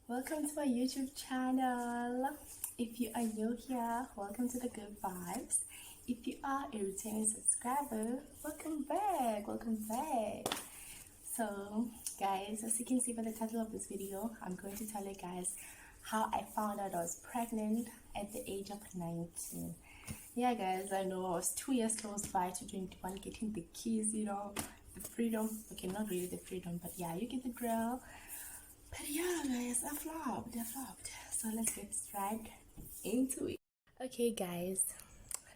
Welcome to my YouTube channel. If you are new here, welcome to the Good Vibes. If you are a returning subscriber, welcome back. Welcome back. So, guys, as you can see by the title of this video, I'm going to tell you guys how I found out I was pregnant at the age of 19. Yeah, guys, I know I was 2 years close by to 21, getting the keys, the freedom. Okay, not really the freedom, but yeah, you get the drill. But yeah, guys, I flopped. So let's get straight into it. Okay, guys,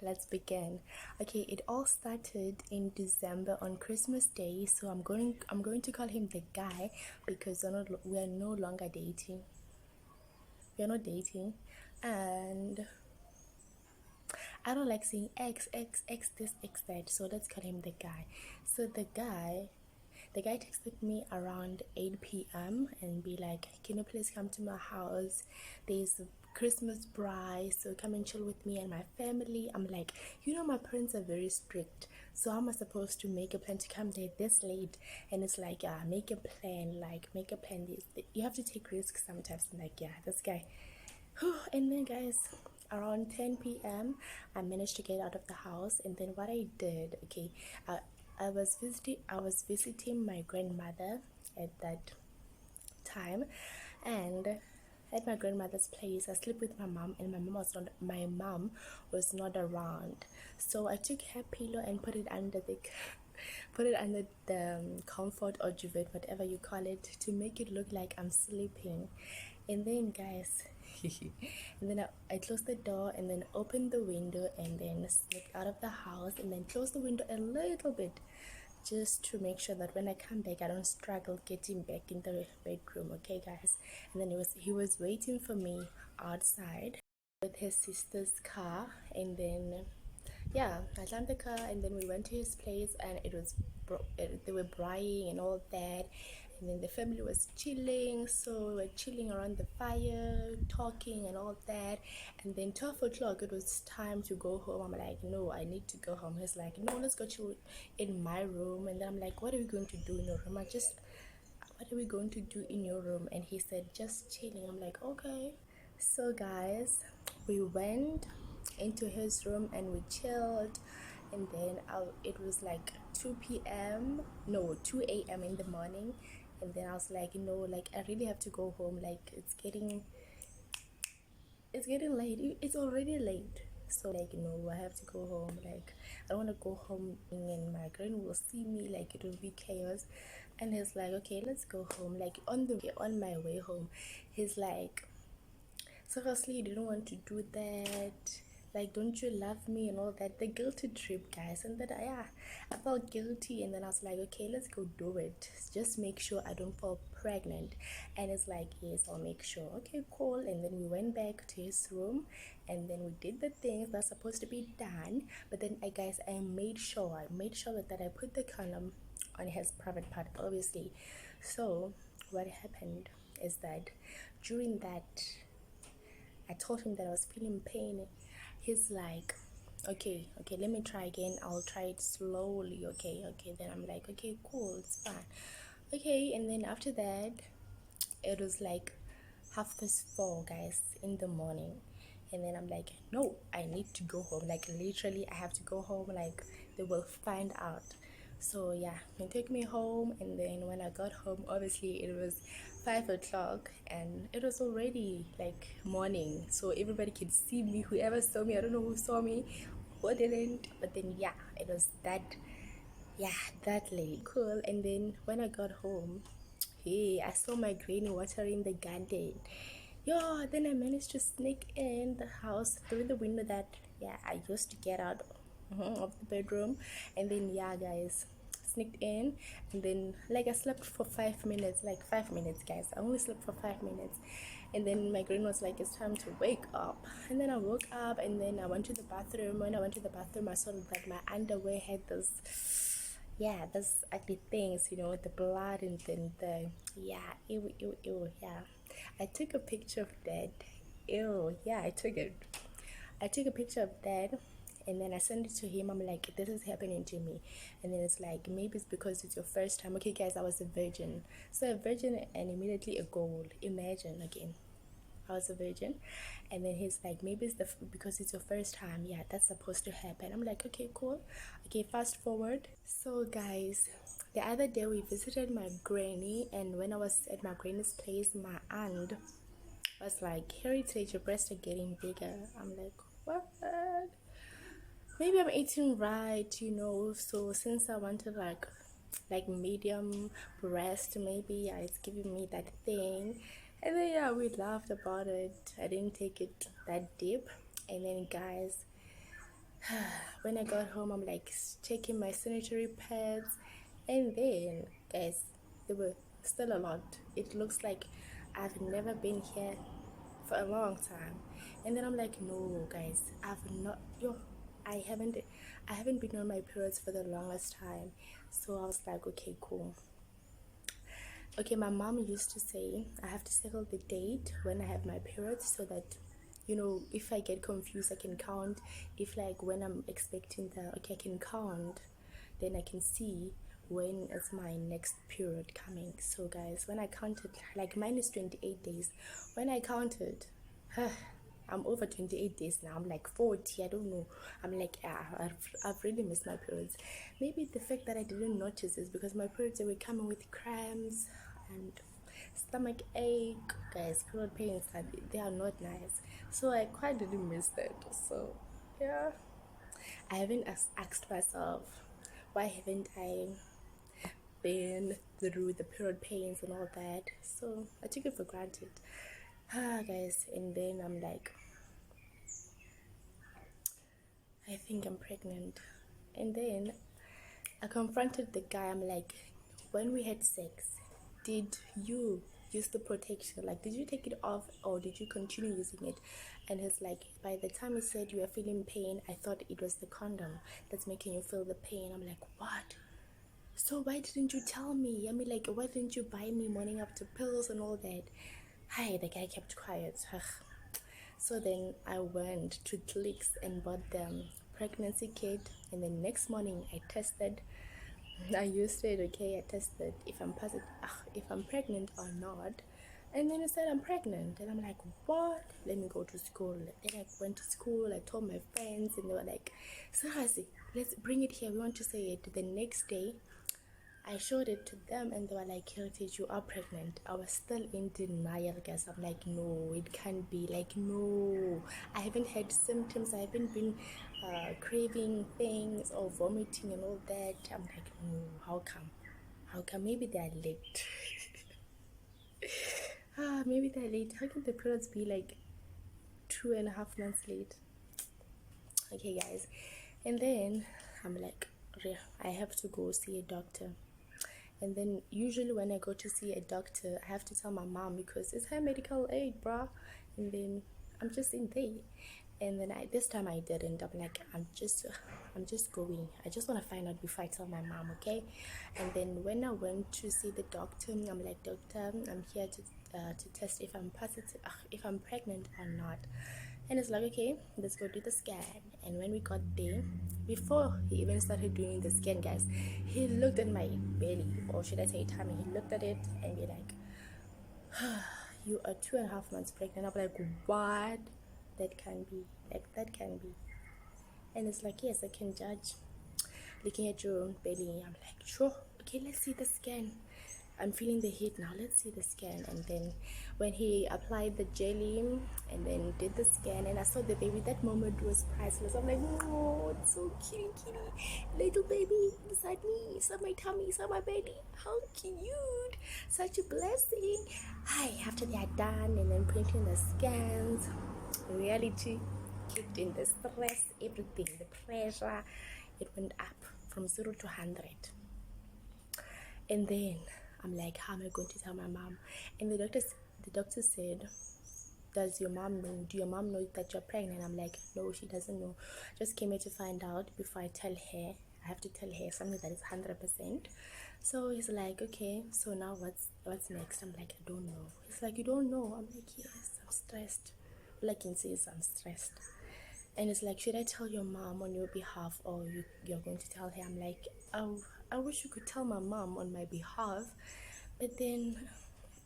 let's begin. Okay, it all started in December on Christmas Day. So I'm going to call him the guy because we're no longer dating. We're not dating, and I don't like saying X this X that. So let's call him the guy. So the guy texted me around 8 p.m. and be like, can you please come to my house? There's a Christmas bride, so come and chill with me and my family. I'm like, my parents are very strict. So how am I supposed to make a plan to come there this late? And it's like, make a plan, You have to take risks sometimes. I'm like, yeah, this guy. And then, guys, around 10 p.m. I managed to get out of the house. And then what I did, okay, I was visiting my grandmother at that time, and at my grandmother's place I slept with my mom, and my mom was not around. So I took her pillow and put it under the comfort or duvet, whatever you call it, to make it look like I'm sleeping. And then, guys, and then I closed the door and then opened the window and then slipped out of the house and then closed the window a little bit, just to make sure that when I come back I don't struggle getting back in the bedroom. Okay, guys. And then he was waiting for me outside with his sister's car, and then yeah, I climbed the car and then we went to his place, and they were braaiing and all that, and then the family was chilling, so we were chilling around the fire, talking and all that. And then 12 o'clock, it was time to go home. I'm like, no, I need to go home. He's like, no, let's go chill in my room. And then I'm like, what are we going to do in your room? What are we going to do in your room? And he said, just chilling. I'm like, okay. So, guys, we went into his room and we chilled. And then it was like 2 a.m. in the morning. And then I was like, like I really have to go home. Like it's getting late. It's already late. So like, I have to go home. Like, I don't want to go home and my grand will see me. Like, it will be chaos. And he's like, okay, let's go home. Like, on my way home, he's like, seriously, you didn't want to do that? Like, don't you love me and all that? The guilty trip, guys. And then I felt guilty, and then I was like, okay, let's go do it. Just make sure I don't fall pregnant. And it's like, yes, I'll make sure. Okay, cool. And then we went back to his room, and then we did the things that's supposed to be done. But then I made sure that I put the condom on his private part, obviously. So what happened is that during that, I told him that I was feeling pain. He's like, okay, let me try again. I'll try it slowly. Okay. Then I'm like, okay, cool, it's fine. Okay, and then after that, it was like 4:30, guys, in the morning. And then I'm like, no, I need to go home. Like, literally, I have to go home. Like, they will find out. So yeah, he took me home, and then when I got home, obviously it was 5 o'clock, and it was already like morning, so everybody could see me. Whoever saw me, I don't know who saw me, who didn't, but then yeah, it was that late. Cool. And then when I got home, hey, I saw my granny watering the garden. Yeah, then I managed to sneak in the house through the window that I used to get out of the bedroom. And then yeah, guys, sneaked in, and then like I slept for 5 minutes, like 5 minutes, guys. I only slept for 5 minutes. And then my granny was like, it's time to wake up. And then I woke up, and then I went to the bathroom. When I went to the bathroom, I saw that my underwear had those ugly things, the blood, and then ew, yeah. I took a picture of that. Ew, yeah, I took a picture of that, And then I send it to him. I'm like, this is happening to me. And then it's like, maybe it's because it's your first time. Okay, guys, I was a virgin. So a virgin and immediately a goal. Imagine again. I was a virgin. And then he's like, maybe it's because it's your first time. Yeah, that's supposed to happen. I'm like, okay, cool. Okay, fast forward. So guys, the other day we visited my granny, and when I was at my granny's place, my aunt was like, Heritage, your breasts are getting bigger. I'm like, what? Maybe I'm eating right, so since I wanted like medium breast, maybe yeah, it's giving me that thing. And then yeah, we laughed about it. I didn't take it that deep. And then guys, when I got home, I'm like checking my sanitary pads, and then guys, there were still a lot. It looks like I've never been here for a long time. And then I'm like, no guys, I haven't been on my periods for the longest time. So I was like, okay, cool. Okay, my mom used to say I have to circle the date when I have my periods so that if I get confused, I can count. If like when I'm expecting I can count, then I can see when is my next period coming. So guys, when I counted, like mine is 28 days. When I counted, I'm over 28 days now. I'm like 40. I don't know. I'm like, I've really missed my periods. Maybe the fact that I didn't notice is because my periods, they were coming with cramps and stomach ache. Guys, period pains, they are not nice. So I quite didn't miss that. So yeah, I haven't asked myself, why haven't I been through the period pains and all that? So I took it for granted. Guys, and then I'm like, I think I'm pregnant. And then I confronted the guy. I'm like, when we had sex, did you use the protection? Like, did you take it off or did you continue using it? And he's like, by the time he said you were feeling pain, I thought it was the condom that's making you feel the pain. I'm like, what? So why didn't you tell me? I mean, like, why didn't you buy me morning after pills and all that? Hi, the guy kept quiet. So then I went to Clicks and bought them pregnancy kit, and the next morning I tested. I used it. Okay, I tested if I'm positive, if I'm pregnant or not. And then it said I'm pregnant, and I'm like, what? Let me go to school. Then I went to school. I told my friends, and they were like, seriously, let's bring it here. We want to say it. The next day, I showed it to them, and they were like, Heritage, you are pregnant. I was still in denial, guys. I'm like, no, it can't be. Like, no, I haven't had symptoms. I haven't been craving things or vomiting and all that. I'm like, no, how come? How come? Maybe they're late. Maybe they're late. How can the periods be like 2.5 months late? Okay, guys. And then I'm like, I have to go see a doctor. And then usually when I go to see a doctor, I have to tell my mom because it's her medical aid, bruh. And then I'm just in there. And then this time I didn't. I'm like, I'm just going. I just want to find out before I tell my mom, okay? And then when I went to see the doctor, I'm like, doctor, I'm here to test if I'm positive, if I'm pregnant or not. And it's like, okay, let's go do the scan. And when we got there, before he even started doing the scan, guys, he looked at my belly, or should I say tummy. He looked at it and be like, you are 2.5 months pregnant. I'm like, what? That can be. Like, that can be. And it's like, yes, I can judge. Looking at your belly, I'm like, sure, okay, let's see the scan. I'm feeling the heat now, let's see the scan. And then when he applied the jelly and then did the scan and I saw the baby, that moment was priceless. I'm like, oh, it's so kitty, little baby inside me, inside my tummy, inside my belly. How cute, such a blessing. Hi, after they are done and then printing the scans, reality kicked in, the stress, everything, the pressure, it went up from 0 to 100. And then I'm like, how am I going to tell my mom? And the doctor said, do your mom know that you're pregnant? I'm like, no, she doesn't know. Just came here to find out before I tell her. I have to tell her something that is 100%. So he's like, okay, so now what's next? I'm like, I don't know. He's like, you don't know? I'm like, yes, I'm stressed. All I can say is I'm stressed. And it's like, should I tell your mom on your behalf, or you're going to tell her? I'm like, oh, I wish you could tell my mom on my behalf, but then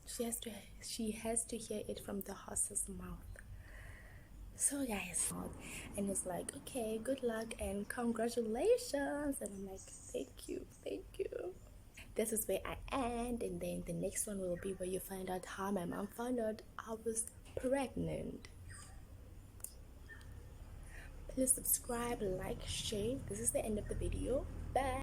she has to hear it from the horse's mouth. So guys, and it's like, okay, good luck and congratulations. And I'm like, thank you. This is where I end, and then the next one will be where you find out how my mom found out I was pregnant. Please subscribe, like, share. This is the end of the video. Bye.